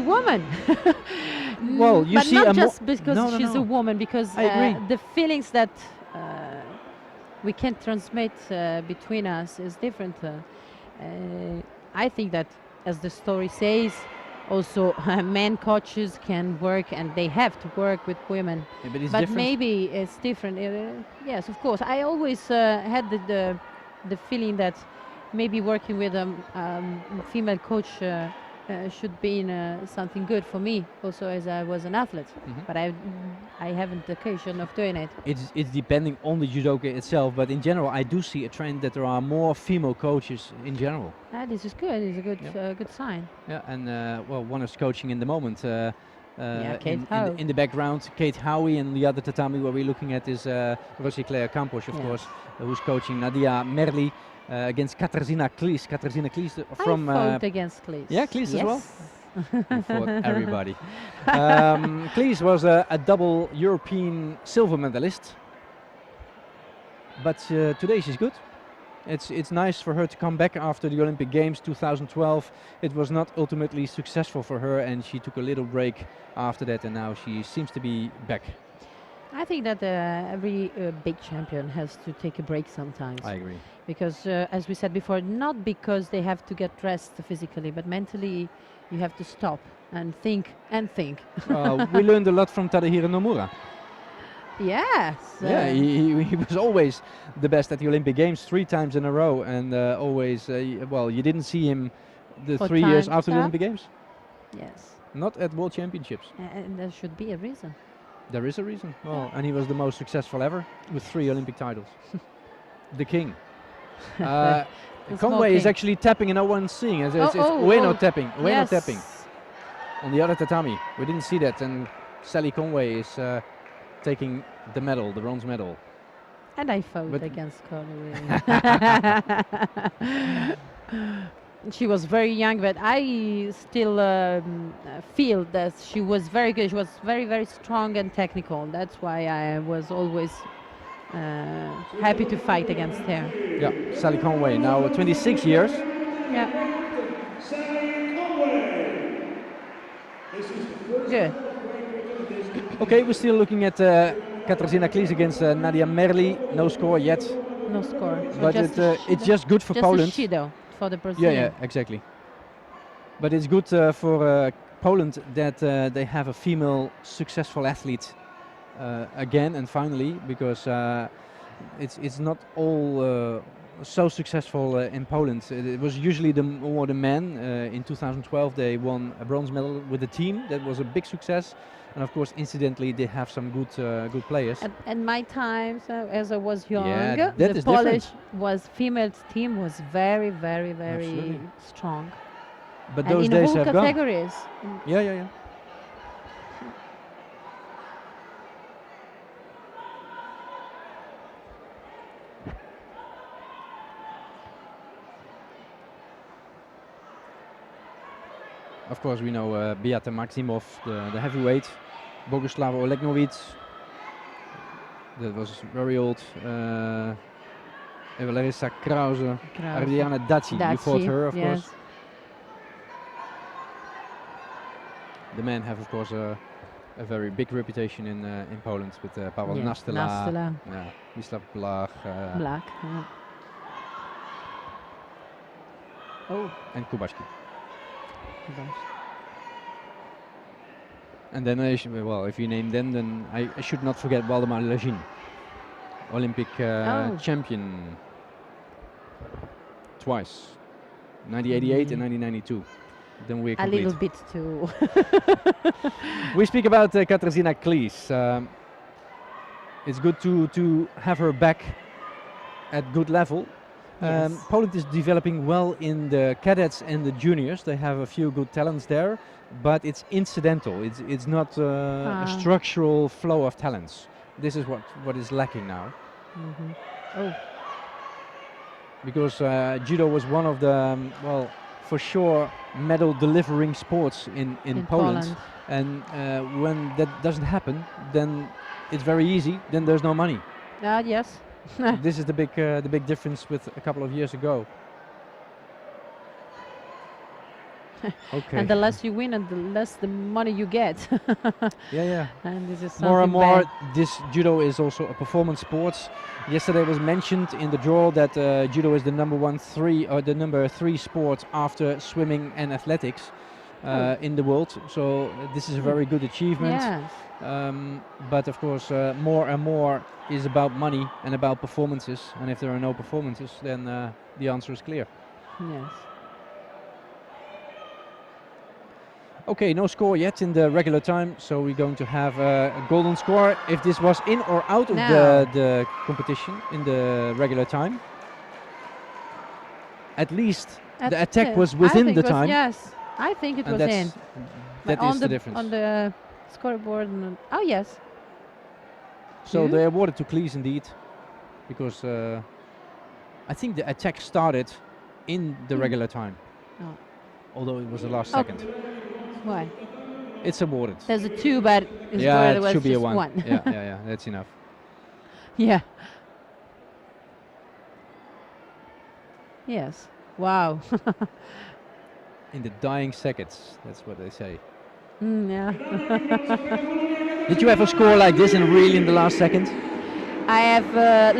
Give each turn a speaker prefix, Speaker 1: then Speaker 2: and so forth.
Speaker 1: woman.
Speaker 2: Well, you
Speaker 1: but
Speaker 2: see
Speaker 1: not
Speaker 2: a
Speaker 1: just because
Speaker 2: no,
Speaker 1: she's a woman, because
Speaker 2: I agree.
Speaker 1: the feelings that we can transmit between us is different. I think that, as the story says, also men coaches can work and they have to work with women.
Speaker 2: Yeah, but it's
Speaker 1: But
Speaker 2: different.
Speaker 1: maybe it's different. Yes, of course. I always had the feeling that maybe working with a female coach should be something good for me, also as I was an athlete. But I haven't the occasion of doing it.
Speaker 2: It's depending on the judoka itself, but in general, I do see a trend that there are more female coaches in general.
Speaker 1: This is good. It's a good good sign.
Speaker 2: Yeah, and well, one is coaching in the moment.
Speaker 1: Kate Howe.
Speaker 2: In the background, Kate Howie, and the other tatami where we're looking at is Rosie Claire Campos, of
Speaker 1: Yes.
Speaker 2: course, who's coaching Nadia Merli against Katarzyna Klys. Katarzyna Klys from.
Speaker 1: I fought against Klys.
Speaker 2: Yeah, Klys as well.
Speaker 1: Yes.
Speaker 2: You fought everybody. Klys was a double European silver medalist, but today she's good. It's nice for her to come back after the Olympic Games 2012. It was not ultimately successful for her, and she took a little break after that, and now she seems to be back.
Speaker 1: I think that every big champion has to take a break sometimes.
Speaker 2: I agree.
Speaker 1: Because, as we said before, not because they have to get rest physically, but mentally you have to stop and think and think.
Speaker 2: We learned a lot from Tadahiro Nomura.
Speaker 1: Yes.
Speaker 2: Yeah, he was always the best at the Olympic Games 3 times in a row, and always, well, you didn't see him the
Speaker 1: For
Speaker 2: 3 years
Speaker 1: time
Speaker 2: after the
Speaker 1: stop?
Speaker 2: Olympic Games.
Speaker 1: Yes.
Speaker 2: Not at World Championships.
Speaker 1: And there should be a reason.
Speaker 2: There is a reason. Well, and he was the most successful ever with 3 Olympic titles. The king.
Speaker 1: The small
Speaker 2: Conway is
Speaker 1: king.
Speaker 2: actually tapping and no one's seeing. It's
Speaker 1: oh,
Speaker 2: Ueno
Speaker 1: oh.
Speaker 2: tapping. Ueno
Speaker 1: Yes.
Speaker 2: tapping. On the other tatami. We didn't see that, and Sally Conway is taking the medal, the bronze medal.
Speaker 1: And I fought
Speaker 2: But-
Speaker 1: against Conway. She was very young, but I still feel that she was very good. She was very, very strong and technical. That's why I was always happy to fight against her.
Speaker 2: Yeah, Sally Conway, now 26 years.
Speaker 1: Yeah. Good.
Speaker 2: Okay, we're still looking at Katarzyna Klys against Nadia Merli. No score yet,
Speaker 1: No score.
Speaker 2: but
Speaker 1: just
Speaker 2: it's just good for
Speaker 1: just
Speaker 2: Poland.
Speaker 1: a Judo for the
Speaker 2: Yeah,
Speaker 1: Brazilian.
Speaker 2: yeah, exactly. But it's good for Poland that they have a female successful athlete again and finally, because it's not all so successful in Poland. It was usually more the men. In 2012 they won a bronze medal with the team. That was a big success. And of course, incidentally, they have some good players.
Speaker 1: At my time, so as I was young,
Speaker 2: that
Speaker 1: the
Speaker 2: is
Speaker 1: Polish
Speaker 2: different.
Speaker 1: female team was very, very, very
Speaker 2: Absolutely.
Speaker 1: strong.
Speaker 2: But
Speaker 1: And
Speaker 2: those
Speaker 1: in
Speaker 2: days
Speaker 1: all
Speaker 2: have gone.
Speaker 1: categories.
Speaker 2: Yeah. Of course, we know Beata Maximov, the heavyweight, Boguslava Olegnovic, that was very old, Larissa Krause, Ariana Daci, you fought her, of
Speaker 1: yes.
Speaker 2: course. The men have, of course, a very big reputation in Poland with Paweł
Speaker 1: Yes,
Speaker 2: Nastela,
Speaker 1: Nastela.
Speaker 2: Mislav Blach,
Speaker 1: Black. Yeah. Oh,
Speaker 2: and Kubashki.
Speaker 1: gosh.
Speaker 2: And then, well, if you name them, then I should not forget Waldemar Lezhin, Olympic champion twice, 1988 and 1992. Then we're
Speaker 1: A
Speaker 2: complete.
Speaker 1: little bit too.
Speaker 2: We speak about Katarzyna Klys. It's good to have her back at good level.
Speaker 1: Yes.
Speaker 2: Poland is developing well in the cadets and the juniors. They have a few good talents there, but it's incidental. It's not a structural flow of talents. This is what is lacking now.
Speaker 1: Mm-hmm. Oh,
Speaker 2: Because judo was one of the well, for sure, medal delivering sports in Poland. And when that doesn't happen, then it's very easy. Then there's no money.
Speaker 1: yes.
Speaker 2: This is the big difference with a couple of years ago. Okay.
Speaker 1: And the less you win, and the less the money you get.
Speaker 2: Yeah.
Speaker 1: And this is
Speaker 2: More and
Speaker 1: something
Speaker 2: more,
Speaker 1: bad.
Speaker 2: this judo is also a performance sport. Yesterday was mentioned in the draw that judo is the number three sport after swimming and athletics in the world. So this is a very good achievement.
Speaker 1: Yes.
Speaker 2: But of course, more and more is about money and about performances. And if there are no performances, then the answer is clear.
Speaker 1: Yes.
Speaker 2: Okay, no score yet in the regular time, so we're going to have a golden score if this was in or out of the competition in the regular time. At least the attack was within the time.
Speaker 1: Yes, I think it
Speaker 2: and
Speaker 1: was in.
Speaker 2: That is the difference.
Speaker 1: On the scoreboard. Oh yes.
Speaker 2: So they awarded to Klys indeed, because I think the attack started in the regular time.
Speaker 1: Oh.
Speaker 2: Although it was the last second.
Speaker 1: Why?
Speaker 2: It's awarded.
Speaker 1: There's a 2, but
Speaker 2: it
Speaker 1: was
Speaker 2: should be a
Speaker 1: just
Speaker 2: 1. yeah, that's enough.
Speaker 1: Yeah. Yes. Wow.
Speaker 2: In the dying seconds, that's what they say.
Speaker 1: Yeah.
Speaker 2: Did you ever score like this and really in the last second?
Speaker 1: I have